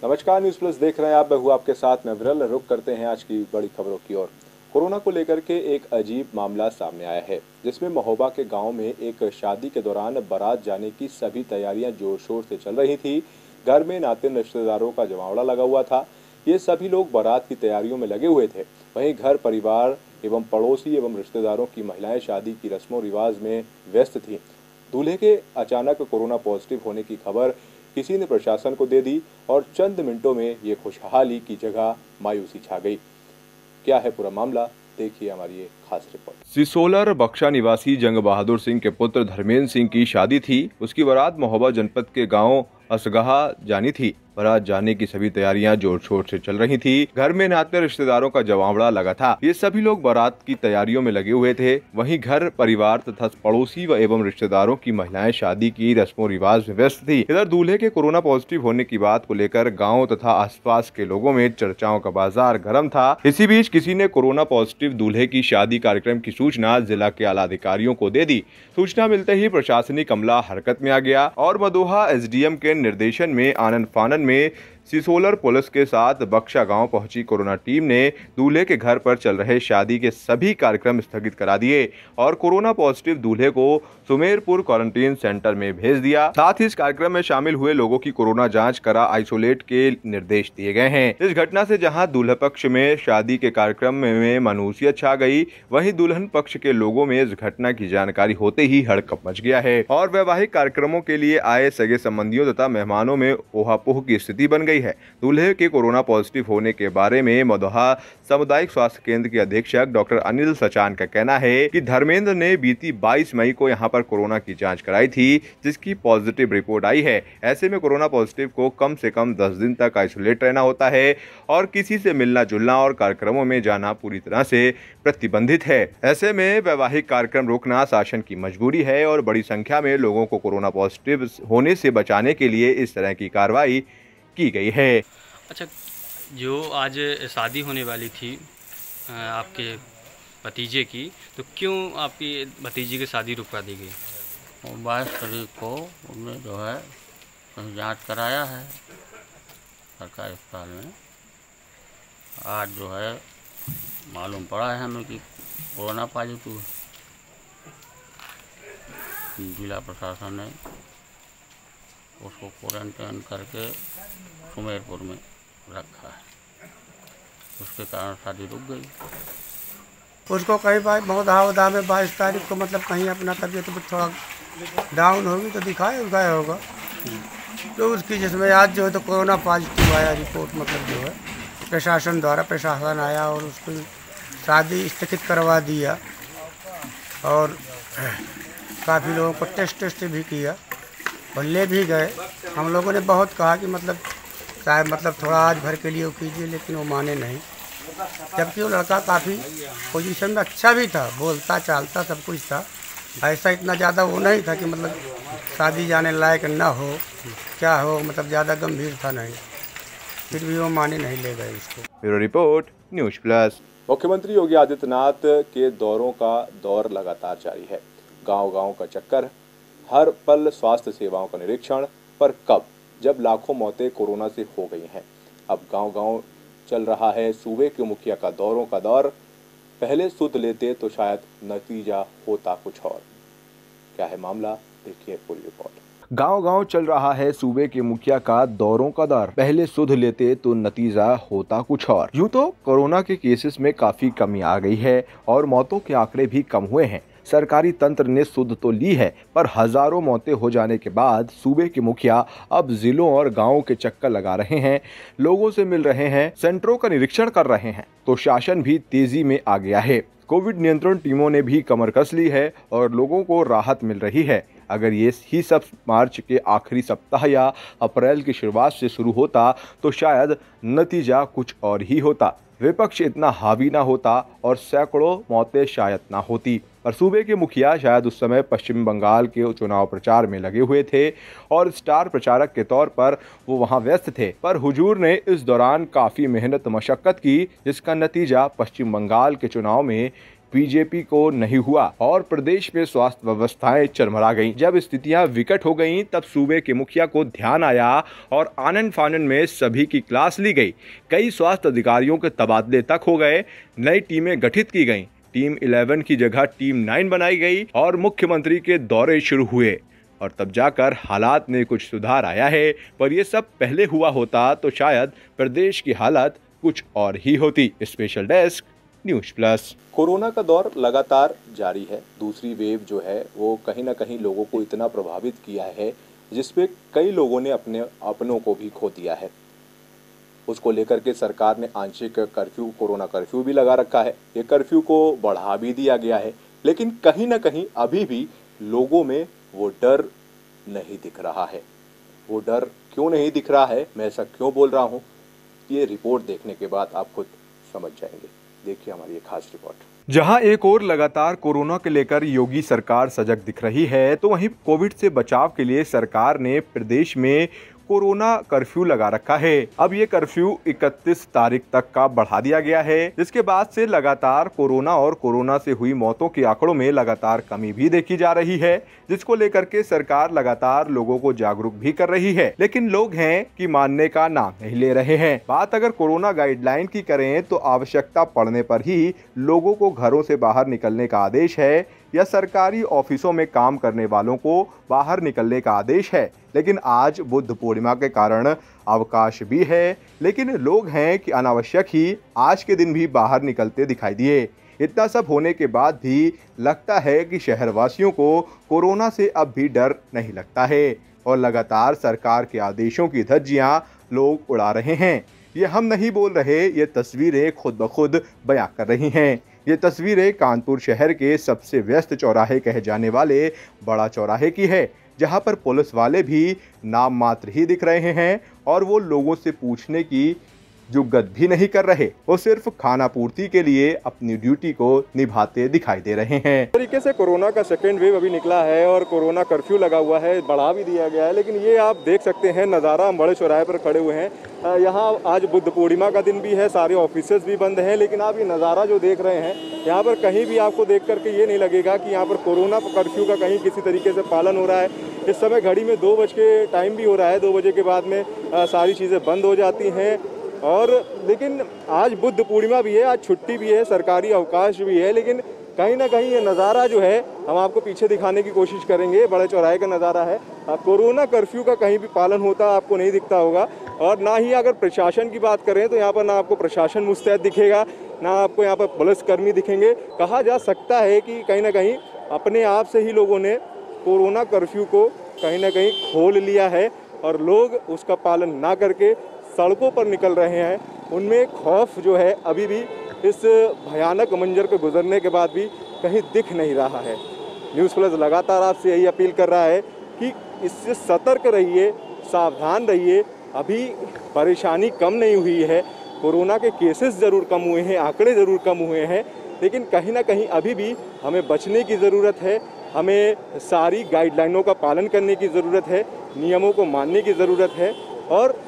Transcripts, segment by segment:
नमस्कार, news plus देख रहे हैं आप। मैं हूँ आपके साथ में विरल। रुख करते हैं आज की बड़ी खबरों की ओर। कोरोना को लेकर के एक अजीब मामला सामने आया है, जिसमें महोबा के गांव में एक शादी के दौरान बारात जाने की सभी तैयारियां जोर शोर से चल रही थी। घर में नातिन रिश्तेदारों का जमावड़ा लगा हुआ था। ये सभी लोग बारात की तैयारियों में लगे हुए थे। वहीं घर परिवार एवं पड़ोसी एवं रिश्तेदारों की महिलाएं शादी की रस्मों रिवाज में व्यस्त थीं। दूल्हे के अचानक कोरोना पॉजिटिव होने की खबर किसी ने प्रशासन को दे दी और चंद मिनटों में ये खुशहाली की जगह मायूसी छा गई। क्या है पूरा मामला, देखिए हमारी ये खास रिपोर्ट। सिसोलर बख्शा निवासी जंग बहादुर सिंह के पुत्र धर्मेंद्र सिंह की शादी थी। उसकी बारात महोबा जनपद के गांव असगहा जानी थी। बारात जाने की सभी तैयारियां जोर शोर से चल रही थी। घर में नाते रिश्तेदारों का जमावड़ा लगा था। ये सभी लोग बारात की तैयारियों में लगे हुए थे। वहीं घर परिवार तथा पड़ोसी व एवं रिश्तेदारों की महिलाएं शादी की रस्मों रिवाज में व्यस्त थी। इधर दूल्हे के कोरोना पॉजिटिव होने की बात को लेकर गाँव तथा आसपास के लोगों में चर्चाओं का बाजार गर्म था। इसी बीच किसी ने कोरोना पॉजिटिव दूल्हे की शादी कार्यक्रम की सूचना जिला के आला अधिकारियों को दे दी। सूचना मिलते ही प्रशासनिक अमला हरकत में आ गया और मदोहा एसडीएम के निर्देशन में आनन फानन में सिसोलर पुलिस के साथ बख्शा गांव पहुंची कोरोना टीम ने दूल्हे के घर पर चल रहे शादी के सभी कार्यक्रम स्थगित करा दिए और कोरोना पॉजिटिव दूल्हे को सुमेरपुर क्वारंटीन सेंटर में भेज दिया। साथ ही इस कार्यक्रम में शामिल हुए लोगों की कोरोना जांच करा आइसोलेट के निर्देश दिए गए हैं। इस घटना से जहां दूल्हा पक्ष में शादी के कार्यक्रम में मायूसियत छा गई, वहीं दुल्हन पक्ष के लोगों में इस घटना की जानकारी होते ही हड़कंप मच गया है और वैवाहिक कार्यक्रमों के लिए आए सगे संबंधियों तथा मेहमानों में ओहापोह की स्थिति बन गई है। दूल्हे के कोरोना पॉजिटिव होने के बारे में मदोहा सामुदायिक स्वास्थ्य केंद्र के अधीक्षक डॉक्टर अनिल सचान का कहना है कि धर्मेंद्र ने बीती 22 मई को यहां पर कोरोना की जांच कराई थी, जिसकी पॉजिटिव रिपोर्ट आई है। ऐसे में कोरोना पॉजिटिव को कम से कम 10 दिन तक आइसोलेट रहना होता है और किसी से मिलना जुलना और कार्यक्रमों में जाना पूरी तरह से प्रतिबंधित है। ऐसे में वैवाहिक कार्यक्रम रोकना शासन की मजबूरी है और बड़ी संख्या में लोगों को कोरोना पॉजिटिव होने से बचाने के लिए इस तरह की कार्रवाई की गई है। अच्छा, जो आज शादी होने वाली थी आपके भतीजे की, तो क्यों आपकी भतीजे की शादी रुकवा दी गई? 22 तारीख को उन्होंने जो है कहीं जांच कराया है सरकारी अस्पताल में। आज जो है मालूम पड़ा है हमें कि कोरोना पॉजिटिव है। जिला प्रशासन ने उसको क्वारंटाइन करके सुमेरपुर में रखा है, उसके कारण शादी रुक गई। उसको कहीं बहुत हवा में 22 तारीख को मतलब कहीं अपना तबीयत थोड़ा डाउन होगी तो दिखाया गया होगा, तो उसकी जिसमें आज जो है तो कोरोना पॉजिटिव आया रिपोर्ट, मतलब जो है प्रशासन द्वारा प्रशासन आया और उसकी शादी स्थगित करवा दिया और काफ़ी लोगों को टेस्ट भी किया और ले भी गए। हम लोगों ने बहुत कहा कि मतलब शायद मतलब थोड़ा आज भर के लिए वो कीजिए, लेकिन वो माने नहीं। जबकि वो लड़का काफ़ी पोजीशन में अच्छा भी था, बोलता चालता सब कुछ था। ऐसा इतना ज़्यादा वो नहीं था कि मतलब शादी जाने लायक ना हो, क्या हो, मतलब ज़्यादा गंभीर था नहीं, फिर भी वो माने नहीं, ले गए इसको। Bureau report, news plus. मुख्यमंत्री योगी आदित्यनाथ के दौरों का दौर लगातार जारी है। गांव-गांव का चक्कर, हर पल स्वास्थ्य सेवाओं का निरीक्षण, पर कब, जब लाखों मौतें कोरोना से हो गई हैं। अब गांव-गांव चल रहा है सूबे के मुखिया का दौरों का दौर। पहले सुध लेते तो शायद नतीजा होता कुछ और। क्या है मामला, देखिए पूरी रिपोर्ट। गांव-गांव चल रहा है सूबे के मुखिया का दौरों का दौर। पहले सुध लेते तो नतीजा होता कुछ और। यूं तो कोरोना के केसेस में काफी कमी आ गई है और मौतों के आंकड़े भी कम हुए हैं। सरकारी तंत्र ने सुध तो ली है, पर हजारों मौतें हो जाने के बाद सूबे के मुखिया अब जिलों और गांवों के चक्कर लगा रहे हैं, लोगों से मिल रहे हैं, सेंटरों का निरीक्षण कर रहे हैं। तो शासन भी तेजी में आ गया है। कोविड नियंत्रण टीमों ने भी कमर कस ली है और लोगों को राहत मिल रही है। अगर ये ही सब मार्च के आखिरी सप्ताह या अप्रैल की शुरुआत से शुरू होता तो शायद नतीजा कुछ और ही होता। विपक्ष इतना हावी ना होता और सैकड़ों मौतें शायद ना होती। पर सूबे के मुखिया शायद उस समय पश्चिम बंगाल के चुनाव प्रचार में लगे हुए थे और स्टार प्रचारक के तौर पर वो वहां व्यस्त थे। पर हुजूर ने इस दौरान काफ़ी मेहनत मशक्कत की, जिसका नतीजा पश्चिम बंगाल के चुनाव में बीजेपी को नहीं हुआ और प्रदेश में स्वास्थ्य व्यवस्थाएं चरमरा गईं। जब स्थितियां विकट हो गईं तब सूबे के मुखिया को ध्यान आया और आनन फानन में सभी की क्लास ली गई। कई स्वास्थ्य अधिकारियों के तबादले तक हो गए, नई टीमें गठित की गईं, टीम 11 की जगह टीम 9 बनाई गई और मुख्यमंत्री के दौरे शुरू हुए और तब जाकर हालात में कुछ सुधार आया है। पर यह सब पहले हुआ होता तो शायद प्रदेश की हालत कुछ और ही होती। Special desk news plus. Corona का दौर लगातार जारी है। दूसरी वेव जो है वो कहीं ना कहीं लोगों को इतना प्रभावित किया है जिसपे कई लोगों ने अपने अपनों को भी खो दिया है। उसको लेकर के सरकार ने आंशिक कर्फ्यू, कोरोना कर्फ्यू भी लगा रखा है। ये कर्फ्यू को बढ़ा भी दिया गया है, लेकिन कहीं ना कहीं अभी भी लोगों में वो डर नहीं दिख रहा है। वो डर क्यों नहीं दिख रहा है, मैं ऐसा क्यों बोल रहा हूँ, ये रिपोर्ट देखने के बाद आप खुद समझ जाएंगे। देखिए हमारी ये खास रिपोर्ट। जहां एक और लगातार कोरोना के लेकर योगी सरकार सजग दिख रही है, तो वहीं कोविड से बचाव के लिए सरकार ने प्रदेश में कोरोना कर्फ्यू लगा रखा है। अब ये कर्फ्यू 31 तारीख तक का बढ़ा दिया गया है, जिसके बाद से लगातार कोरोना और कोरोना से हुई मौतों के आंकड़ों में लगातार कमी भी देखी जा रही है, जिसको लेकर के सरकार लगातार लोगों को जागरूक भी कर रही है। लेकिन लोग हैं कि मानने का नाम नहीं ले रहे हैं। बात अगर कोरोना गाइडलाइन की करें तो आवश्यकता पड़ने पर ही लोगों को घरों से बाहर निकलने का आदेश है या सरकारी ऑफिसों में काम करने वालों को बाहर निकलने का आदेश है। लेकिन आज बुद्ध पूर्णिमा के कारण अवकाश भी है, लेकिन लोग हैं कि अनावश्यक ही आज के दिन भी बाहर निकलते दिखाई दिए। इतना सब होने के बाद भी लगता है कि शहरवासियों को कोरोना से अब भी डर नहीं लगता है और लगातार सरकार के आदेशों की धज्जियां लोग उड़ा रहे हैं। ये हम नहीं बोल रहे, ये तस्वीरें खुद ब खुद बयां कर रही हैं। ये तस्वीरें कानपुर शहर के सबसे व्यस्त चौराहे कहे जाने वाले बड़ा चौराहे की है, जहां पर पुलिस वाले भी नाम मात्र ही दिख रहे हैं और वो लोगों से पूछने की जुगत भी नहीं कर रहे। वो सिर्फ खाना पूर्ति के लिए अपनी ड्यूटी को निभाते दिखाई दे रहे हैं। तरीके से कोरोना का सेकेंड वेव अभी निकला है और कोरोना कर्फ्यू लगा हुआ है, बढ़ा भी दिया गया है। लेकिन ये आप देख सकते हैं नज़ारा, हम बड़े चौराहे पर खड़े हुए हैं। यहाँ आज बुद्ध पूर्णिमा का दिन भी है, सारे ऑफिसेज भी बंद हैं, लेकिन आप ये नज़ारा जो देख रहे हैं यहाँ पर कहीं भी आपको देख करके ये नहीं लगेगा कि यहाँ पर कोरोना कर्फ्यू का कहीं किसी तरीके से पालन हो रहा है। इस समय घड़ी में 2 बज के टाइम भी हो रहा है, 2 बजे के बाद में सारी चीज़ें बंद हो जाती हैं। और लेकिन आज बुद्ध पूर्णिमा भी है, आज छुट्टी भी है, सरकारी अवकाश भी है, लेकिन कहीं ना कहीं ये नज़ारा जो है हम आपको पीछे दिखाने की कोशिश करेंगे। बड़े चौराहे का नज़ारा है। कोरोना कर्फ्यू का कहीं भी पालन होता आपको नहीं दिखता होगा और ना ही अगर प्रशासन की बात करें तो यहाँ पर ना आपको प्रशासन मुस्तैद दिखेगा, ना आपको यहाँ पर पुलिसकर्मी दिखेंगे। कहा जा सकता है कि कहीं ना कहीं अपने आप से ही लोगों ने कोरोना कर्फ्यू को कहीं ना कहीं खोल लिया है और लोग उसका पालन ना करके सड़कों पर निकल रहे हैं। उनमें खौफ जो है अभी भी इस भयानक मंजर को गुजरने के बाद भी कहीं दिख नहीं रहा है। न्यूज़ प्लस लगातार आपसे यही अपील कर रहा है कि इससे सतर्क रहिए, सावधान रहिए। अभी परेशानी कम नहीं हुई है, कोरोना के केसेस ज़रूर कम हुए हैं, आंकड़े ज़रूर कम हुए हैं, लेकिन कहीं ना कहीं अभी भी हमें बचने की ज़रूरत है। हमें सारी गाइडलाइनों का पालन करने की ज़रूरत है, नियमों को मानने की ज़रूरत है और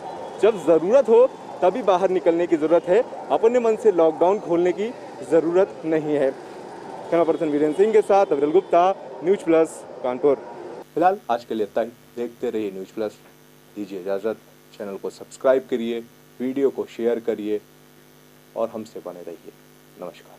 जब ज़रूरत हो तभी बाहर निकलने की ज़रूरत है। अपने मन से लॉकडाउन खोलने की ज़रूरत नहीं है। कैमरा पर्सन वीरेंद्र सिंह के साथ अविरल गुप्ता, न्यूज़ प्लस कानपुर। फिलहाल आज के लिए इतना ही। देखते रहिए न्यूज़ प्लस। दीजिए इजाज़त। चैनल को सब्सक्राइब करिए, वीडियो को शेयर करिए और हमसे बने रहिए। नमस्कार।